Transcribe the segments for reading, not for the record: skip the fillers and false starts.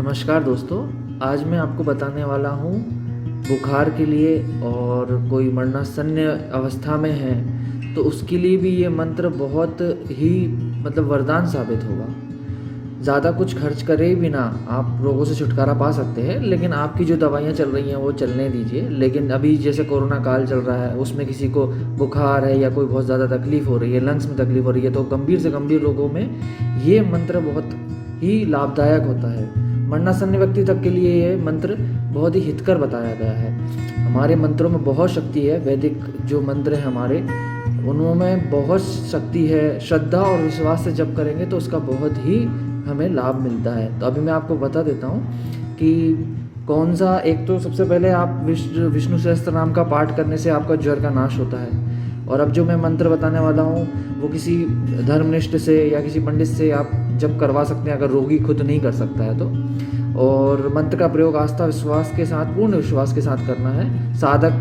नमस्कार दोस्तों। आज मैं आपको बताने वाला हूँ बुखार के लिए और कोई मरणासन्न अवस्था में है तो उसके लिए भी ये मंत्र बहुत ही वरदान साबित होगा। ज़्यादा कुछ खर्च करे बिना आप रोगों से छुटकारा पा सकते हैं, लेकिन आपकी जो दवाइयाँ चल रही हैं वो चलने दीजिए। लेकिन अभी जैसे कोरोना काल चल रहा है, उसमें किसी को बुखार है या कोई बहुत ज़्यादा तकलीफ़ हो रही है, लंग्स में तकलीफ़ हो रही है, तो गंभीर से गंभीर रोगों में ये मंत्र बहुत ही लाभदायक होता है। मरणासन्न व्यक्ति तक के लिए ये मंत्र बहुत ही हितकर बताया गया है। हमारे मंत्रों में बहुत शक्ति है। वैदिक जो मंत्र हैं हमारे, उनमें बहुत शक्ति है। श्रद्धा और विश्वास से जप करेंगे तो उसका बहुत ही हमें लाभ मिलता है। तो अभी मैं आपको बता देता हूँ कि कौन सा। एक तो सबसे पहले आप विष्णु सहस्त्र नाम का पाठ करने से आपका ज्वर का नाश होता है। और अब जो मैं मंत्र बताने वाला हूँ वो किसी धर्मनिष्ठ से या किसी पंडित से आप जब करवा सकते हैं, अगर रोगी खुद नहीं कर सकता है तो। और मंत्र का प्रयोग आस्था विश्वास के साथ, पूर्ण विश्वास के साथ करना है। साधक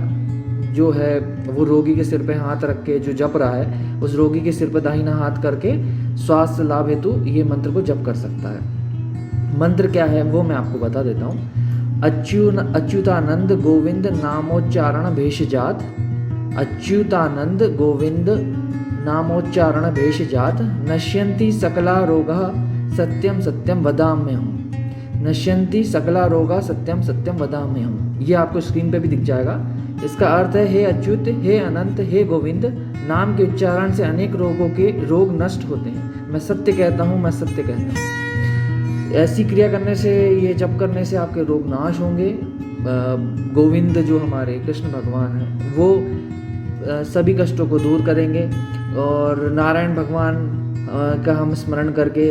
जो है वो रोगी के सिर पे हाथ रख के जो जप रहा है, उस रोगी के सिर पर दाहिना हाथ करके स्वास्थ्य लाभ हेतु ये मंत्र को जप कर सकता है। मंत्र क्या है वो मैं आपको बता देता हूँ। अच्युतानंद गोविंद नामोच्चारण भेषजात, अच्युतानंद गोविंद नामोच्चारण भेषजात, नश्यन्ति सकला रोगा सत्यम सत्यम वदाम्यहम्, नश्यन्ति सकला रोगा सत्यम सत्यम वदाम्यहम्। ये आपको स्क्रीन पे भी दिख जाएगा। इसका अर्थ है, हे अच्युत, हे अनंत, हे गोविंद, नाम के उच्चारण से अनेक रोगों के रोग नष्ट होते हैं। मैं सत्य कहता हूँ, मैं सत्य कहता हूँ। ऐसी क्रिया करने से, ये जप करने से आपके रोग नाश होंगे। गोविंद जो हमारे कृष्ण भगवान हैं वो सभी कष्टों को दूर करेंगे। और नारायण भगवान का हम स्मरण करके,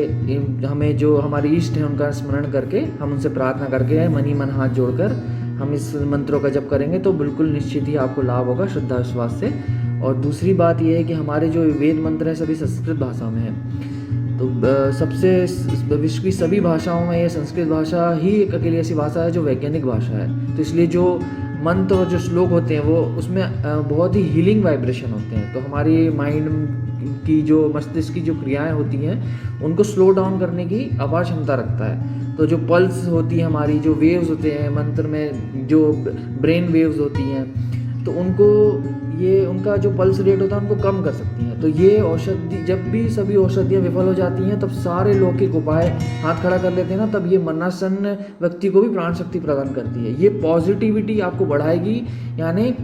हमें जो हमारे इष्ट हैं उनका स्मरण करके, हम उनसे प्रार्थना करके मन ही मन हाथ जोड़कर हम इस मंत्रों का जप करेंगे तो बिल्कुल निश्चित ही आपको लाभ होगा श्रद्धा विश्वास से। और दूसरी बात यह है कि हमारे जो वेद मंत्र हैं सभी संस्कृत भाषा में हैं। तो सबसे विश्व की सभी भाषाओं में ये संस्कृत भाषा ही एक अकेली ऐसी भाषा है जो वैज्ञानिक भाषा है। तो इसलिए जो मंत्र और जो श्लोक होते हैं वो उसमें बहुत ही हीलिंग वाइब्रेशन होते हैं। तो हमारी माइंड की जो मस्तिष्क की जो क्रियाएं होती हैं उनको स्लो डाउन करने की अपार क्षमता रखता है। तो जो पल्स होती है हमारी, जो वेव्स होते हैं मंत्र में, जो ब्रेन वेव्स होती हैं, तो उनको ये उनका जो पल्स रेट होता है उनको कम कर सकती हैं। तो ये औषधि, जब भी सभी औषधियाँ विफल हो जाती हैं तब सारे लौकिक उपाय हाथ खड़ा कर लेते हैं ना, तब ये मरणासन्न व्यक्ति को भी प्राण शक्ति प्रदान करती है। ये पॉजिटिविटी आपको बढ़ाएगी, यानी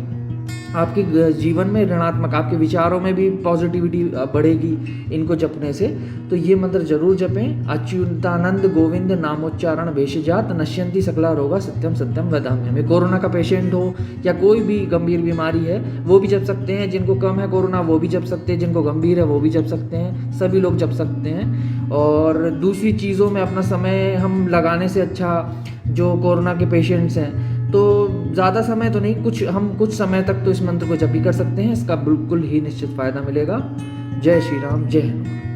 आपके जीवन में ऋणात्मक, आपके विचारों में भी पॉजिटिविटी बढ़ेगी इनको जपने से। तो ये मंत्र जरूर जपें। अच्युतानंद गोविंद नामोच्चारण भेषजात, नश्यन्ति सकला रोगा सत्यम सत्यम वदाम्यहम्। कोरोना का पेशेंट हो या कोई भी गंभीर बीमारी है वो भी जप सकते हैं। जिनको कम है कोरोना वो भी जप सकते हैं, जिनको गंभीर है वो भी जप सकते हैं। सभी लोग जप सकते हैं। और दूसरी चीज़ों में अपना समय हम लगाने से अच्छा, जो कोरोना के पेशेंट्स हैं तो ज़्यादा समय तो नहीं, कुछ समय तक तो इस मंत्र को जप ही कर सकते हैं। इसका बिल्कुल ही निश्चित फ़ायदा मिलेगा। जय श्री राम, जय हनुमान।